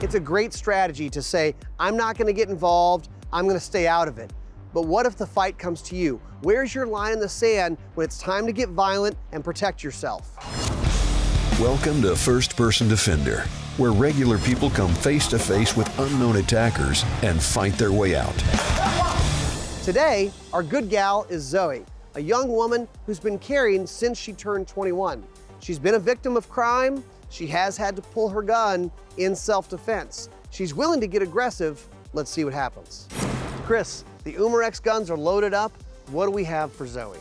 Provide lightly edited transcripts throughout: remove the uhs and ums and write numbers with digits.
It's a great strategy to say, I'm not gonna get involved, I'm gonna stay out of it. But what if the fight comes to you? Where's your line in the sand when it's time to get violent and protect yourself? Welcome to First Person Defender, where regular people come face to face with unknown attackers and fight their way out. Today, our good gal is Zoe, a young woman who's been carrying since she turned 21. She's been a victim of crime. She has had to pull her gun in self-defense. She's willing to get aggressive. Let's see what happens. Chris, the Umarex guns are loaded up. What do we have for Zoe?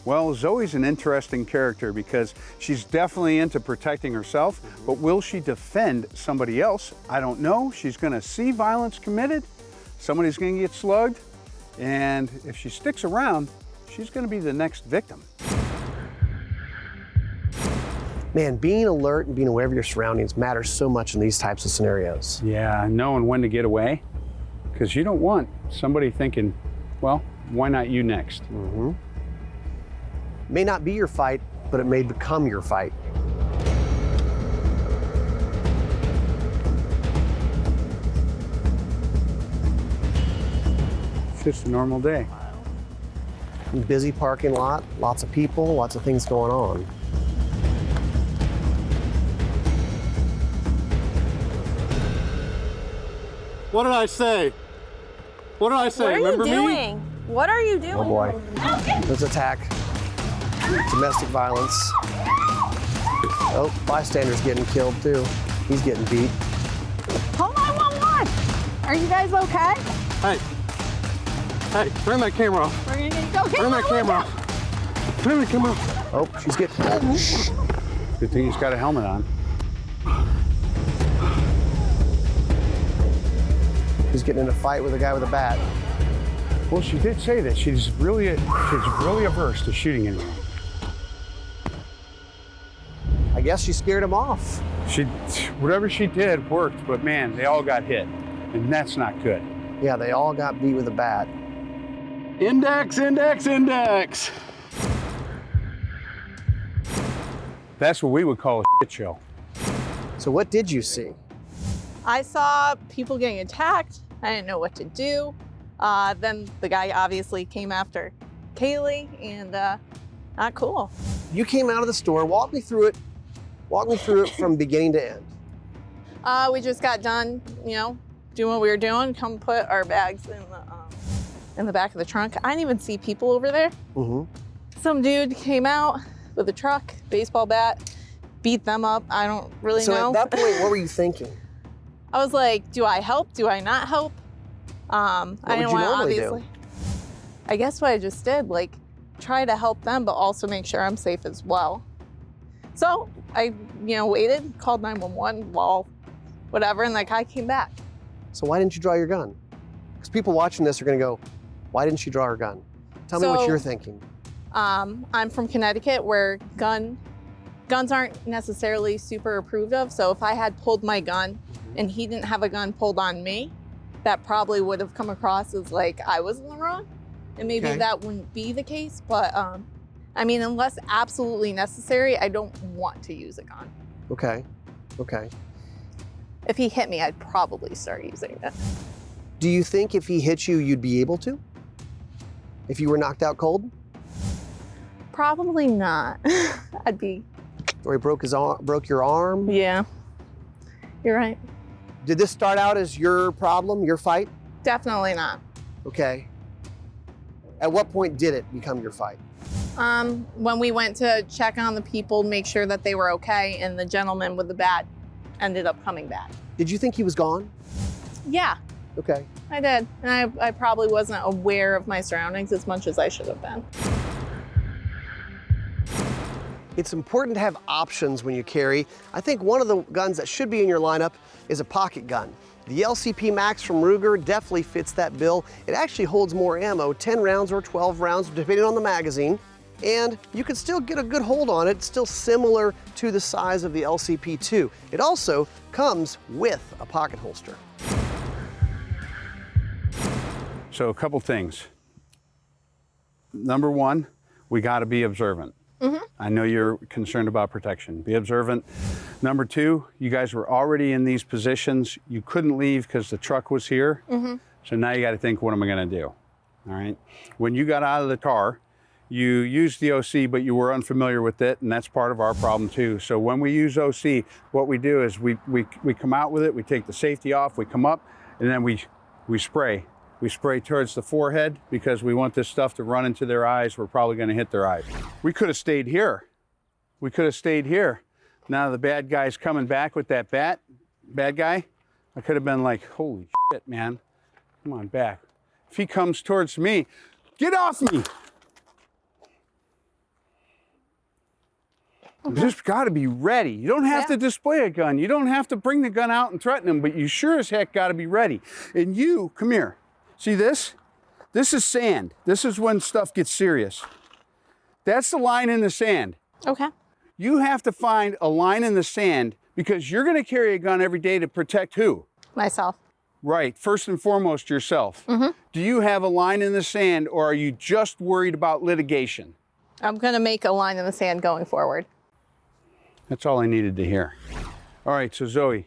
Well, Zoe's an interesting character because she's definitely into protecting herself, but will she defend somebody else? I don't know. She's gonna see violence committed, somebody's gonna get slugged, and if she sticks around, she's gonna be the next victim. Man, being alert and being aware of your surroundings matters so much in these types of scenarios. Yeah, knowing when to get away, because you don't want somebody thinking, well, why not you next? May not be your fight, but it may become your fight. It's just a normal day. Busy parking lot, lots of people, lots of things going on. What did I say? What did I say? What are Remember you doing? me? What are you doing? Oh boy. There's attack. Domestic violence. Oh, bystander's getting killed too. He's getting beat. Call 911. Are you guys okay? Hey. Hey, turn that camera off. We're gonna go get Turn that camera off. Turn the camera off. Oh, she's getting. Good thing he's got a helmet on. He's getting in a fight with a guy with a bat. Well, she did say that she's really averse to shooting anyone. I guess she scared him off. Whatever she did worked, but man, they all got hit, and that's not good. Yeah, they all got beat with a bat. Index, index, index. That's what we would call a shit show. So what did you see? I saw people getting attacked. I didn't know what to do. Then the guy obviously came after Kaylee, and not cool. You came out of the store. Walk me through it. Walk me through it from beginning to end. We just got done, doing what we were doing. Come put our bags in the back of the trunk. I didn't even see people over there. Some dude came out with a truck, baseball bat, beat them up. I don't really know. So at that point, what were you thinking? I was like, do I help? Do I not help? I didn't want to obviously. I guess what I just did, try to help them, but also make sure I'm safe as well. So I, waited, called 911, whatever, and that guy came back. So why didn't you draw your gun? Because people watching this are going to go, why didn't she draw her gun? Tell me what you're thinking. I'm from Connecticut, where guns aren't necessarily super approved of. So if I had pulled my gun and he didn't have a gun pulled on me, that probably would have come across as like I was in the wrong. And maybe that wouldn't be the case. But I mean, unless absolutely necessary, I don't want to use a gun. Okay. If he hit me, I'd probably start using it. Do you think if he hit you, you'd be able to? If you were knocked out cold? Probably not. I'd be. Or he broke your arm? Yeah, you're right. Did this start out as your problem, your fight? Definitely not. Okay. At what point did it become your fight? When we went to check on the people, make sure that they were okay, and the gentleman with the bat ended up coming back. Did you think he was gone? Yeah. Okay. I did. And I probably wasn't aware of my surroundings as much as I should have been. It's important to have options when you carry. I think one of the guns that should be in your lineup is a pocket gun. The LCP Max from Ruger definitely fits that bill. It actually holds more ammo, 10 rounds or 12 rounds, depending on the magazine. And you can still get a good hold on it. It's still similar to the size of the LCP2. It also comes with a pocket holster. So a couple things. Number one, we got to be observant. I know you're concerned about protection. Be observant. Number two, you guys were already in these positions. You couldn't leave because the truck was here. So now you got to think, what am I going to do? All right. When you got out of the car, you used the OC, but you were unfamiliar with it, and that's part of our problem too. So when we use OC, what we do is we come out with it, we take the safety off, we come up, and then we spray. We spray towards the forehead because we want this stuff to run into their eyes. We're probably going to hit their eyes. We could have stayed here. We could have stayed here. Now the bad guy's coming back with that bat. Bad guy, I could have been like, holy shit, man. Come on back. If he comes towards me, get off me. You just got to be ready. You don't have to display a gun. You don't have to bring the gun out and threaten him, but you sure as heck got to be ready. And you, come here. See this? This is sand. This is when stuff gets serious. That's the line in the sand. Okay. You have to find a line in the sand because you're going to carry a gun every day to protect who? Myself. Right. First and foremost, yourself. Do you have a line in the sand, or are you just worried about litigation? I'm going to make a line in the sand going forward. That's all I needed to hear. All right, so Zoe,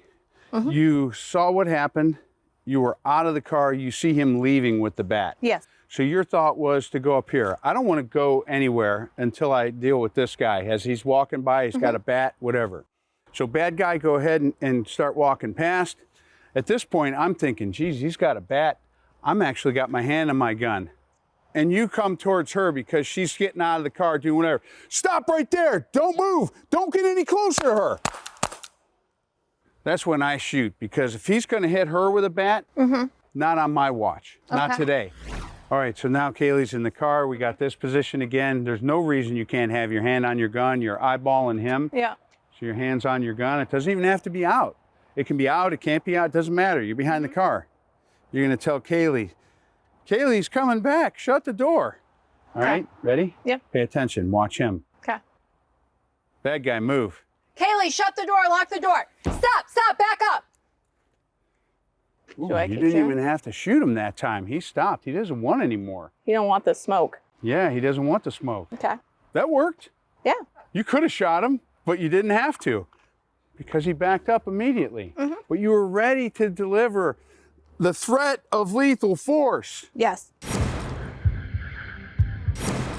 you saw what happened. You were out of the car. You see him leaving with the bat. Yes. So your thought was to go up here. I don't want to go anywhere until I deal with this guy. As he's walking by, he's got a bat, whatever. So bad guy, go ahead and start walking past. At this point, I'm thinking, geez, he's got a bat. I'm actually got my hand on my gun. And you come towards her because she's getting out of the car doing whatever. Stop right there. Don't move. Don't get any closer to her. That's when I shoot, because if he's going to hit her with a bat, not on my watch. Not today. All right, so now Kaylee's in the car. We got this position again. There's no reason you can't have your hand on your gun. You're eyeballing him. Yeah. So your hand's on your gun. It doesn't even have to be out. It can be out. It can't be out. It doesn't matter. You're behind the car. You're going to tell Kaylee, Kaylee's coming back. Shut the door. All right, ready? Yep. Pay attention. Watch him. Okay. Bad guy, move. Kaylee, shut the door, lock the door. Stop, back up. Ooh, Do I you keep didn't shooting? even have to shoot him that time. He stopped. He doesn't want any more. You don't want the smoke. Yeah, he doesn't want the smoke. Okay. That worked. Yeah. You could have shot him, but you didn't have to because he backed up immediately. But you were ready to deliver the threat of lethal force. Yes.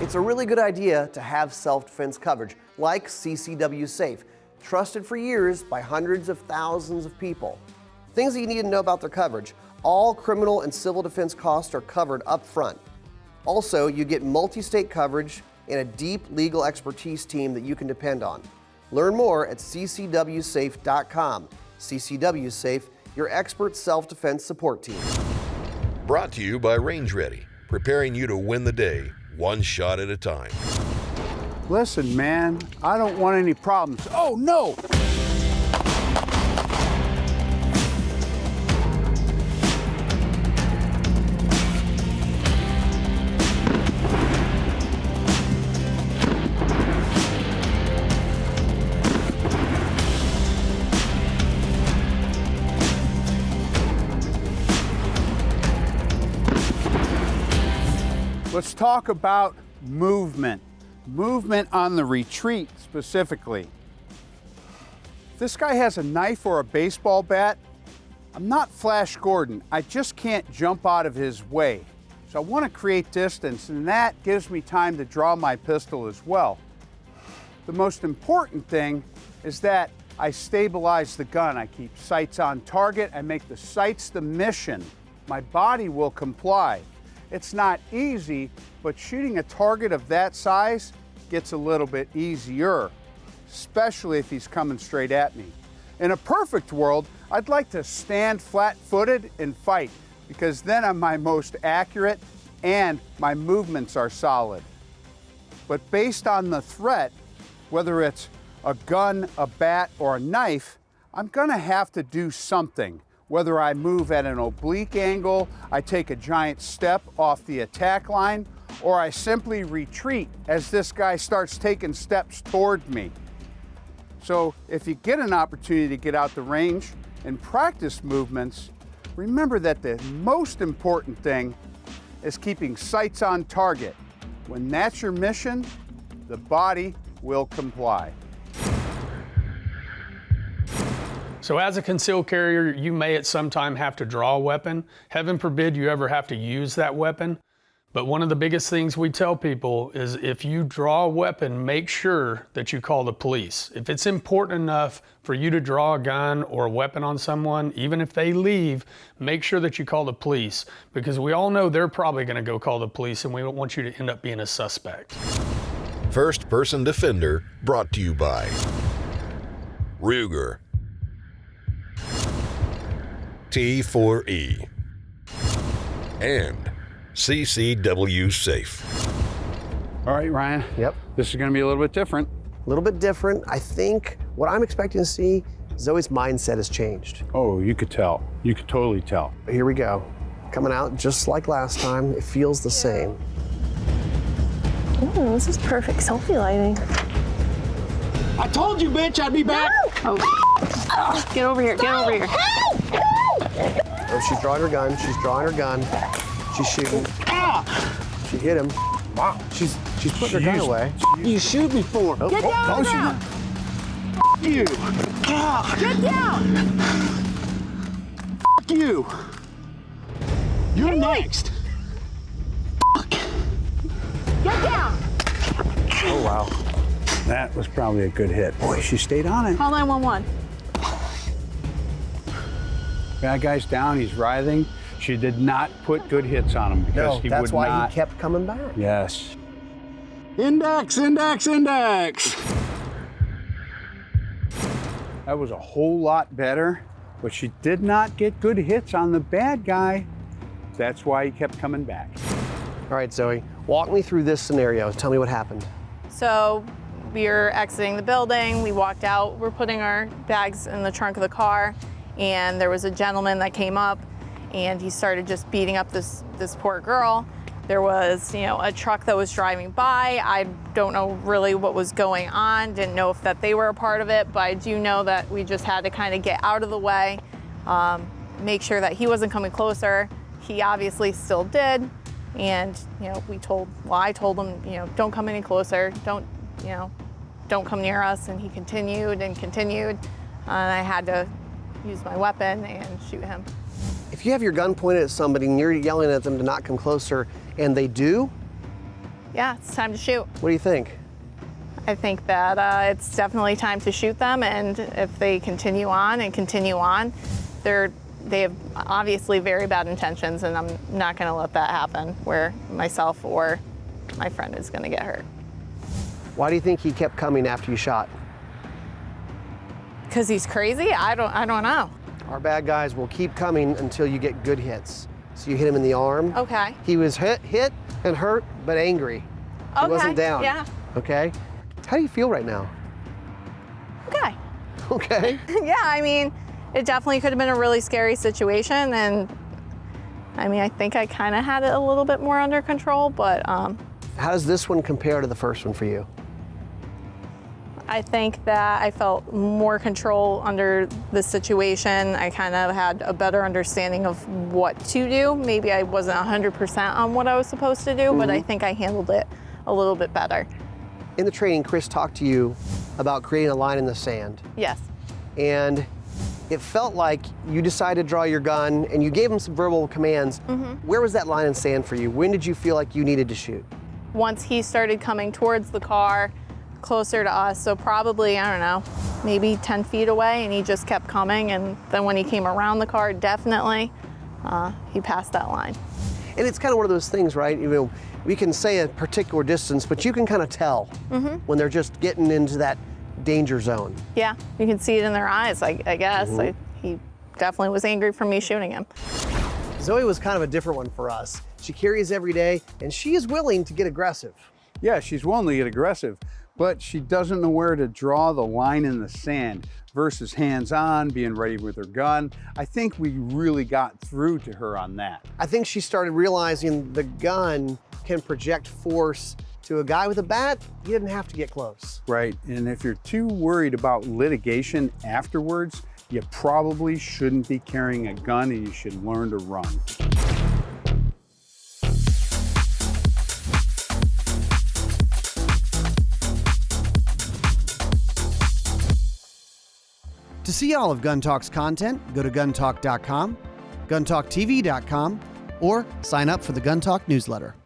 It's a really good idea to have self-defense coverage like CCW Safe, trusted for years by hundreds of thousands of people. Things that you need to know about their coverage: all criminal and civil defense costs are covered up front. Also, you get multi-state coverage and a deep legal expertise team that you can depend on. Learn more at ccwsafe.com. CCW Safe, your expert self-defense support team. Brought to you by Range Ready, preparing you to win the day, one shot at a time. Listen, man, I don't want any problems. Oh, no! Let's talk about movement. Movement on the retreat specifically. If this guy has a knife or a baseball bat, I'm not Flash Gordon. I just can't jump out of his way. So I want to create distance, and that gives me time to draw my pistol as well. The most important thing is that I stabilize the gun. I keep sights on target. I make the sights the mission. My body will comply. It's not easy, but shooting a target of that size gets a little bit easier, especially if he's coming straight at me. In a perfect world, I'd like to stand flat-footed and fight, because then I'm my most accurate and my movements are solid. But based on the threat, whether it's a gun, a bat, or a knife, I'm gonna have to do something. Whether I move at an oblique angle, I take a giant step off the attack line, or I simply retreat as this guy starts taking steps toward me. So if you get an opportunity to get out the range and practice movements, remember that the most important thing is keeping sights on target. When that's your mission, the body will comply. So as a concealed carrier, you may at some time have to draw a weapon. Heaven forbid you ever have to use that weapon. But one of the biggest things we tell people is if you draw a weapon, make sure that you call the police. If it's important enough for you to draw a gun or a weapon on someone, even if they leave, make sure that you call the police, because we all know they're probably going to go call the police, and we don't want you to end up being a suspect. First Person Defender, brought to you by Ruger, T4E, and CCW Safe. All right, Ryan. Yep. This is going to be a little bit different. A little bit different. I think what I'm expecting to see, Zoe's mindset has changed. Oh, you could tell. You could totally tell. Here we go. Coming out just like last time. It feels the same. Ooh, this is perfect selfie lighting. I told you, bitch, I'd be back. Oh, get over here, get over here. Oh, she's drawing her gun. She's drawing her gun. She's shooting. She hit him. Wow. She's putting her gun away. You shoot me for. Oh, Get down now. You. Get down. You. You're next. Get down. Oh, wow. That was probably a good hit. Boy, she stayed on it. Call 911. Bad guy's down, he's writhing. She did not put good hits on him because No, he that's would why not. he kept coming back. Yes. Index, index, index. That was a whole lot better, but she did not get good hits on the bad guy. That's why he kept coming back. All right, Zoe, walk me through this scenario. Tell me what happened. So we were exiting the building. We walked out. We're putting our bags in the trunk of the car, and there was a gentleman that came up, and he started just beating up this poor girl. There was, a truck that was driving by. I don't know really what was going on. Didn't know if that they were a part of it, but I do know that we just had to kind of get out of the way, make sure that he wasn't coming closer. He obviously still did. And, I told him, don't come any closer. Don't come near us. And he continued and continued. And I had to use my weapon and shoot him. If you have your gun pointed at somebody and you're yelling at them to not come closer, and they do, Yeah, it's time to shoot. what do you think? I think that it's definitely time to shoot them. And if they continue on, they have obviously very bad intentions, and I'm not going to let that happen where myself or my friend is going to get hurt. Why do you think he kept coming after you shot? Because he's crazy? I don't know. Our bad guys will keep coming until you get good hits. So you hit him in the arm. Okay. He was hit and hurt, but angry. He Okay, wasn't down. yeah. Okay. How do you feel right now? Okay. Okay. Yeah, I mean, it definitely could have been a really scary situation, and I think I kind of had it a little bit more under control, but How does this one compare to the first one for you? I think that I felt more control under the situation. I kind of had a better understanding of what to do. Maybe I wasn't 100% on what I was supposed to do, but I think I handled it a little bit better. In the training, Chris talked to you about creating a line in the sand. Yes. And it felt like you decided to draw your gun and you gave him some verbal commands. Where was that line in sand for you? When did you feel like you needed to shoot? Once he started coming towards the car, closer to us, so probably, I don't know, maybe 10 feet away, and he just kept coming, and then when he came around the car, definitely, he passed that line. And it's kind of one of those things, right? We can say a particular distance, but you can kind of tell when they're just getting into that danger zone. Yeah, you can see it in their eyes, I guess. He definitely was angry for me shooting him. Zoe was kind of a different one for us. She carries every day, and she is willing to get aggressive. Yeah, she's willing to get aggressive, but she doesn't know where to draw the line in the sand versus hands-on, being ready with her gun. I think we really got through to her on that. I think she started realizing the gun can project force to a guy with a bat. You didn't have to get close. Right, and if you're too worried about litigation afterwards, you probably shouldn't be carrying a gun, and you should learn to run. To see all of Gun Talk's content, go to guntalk.com, guntalktv.com, or sign up for the Gun Talk newsletter.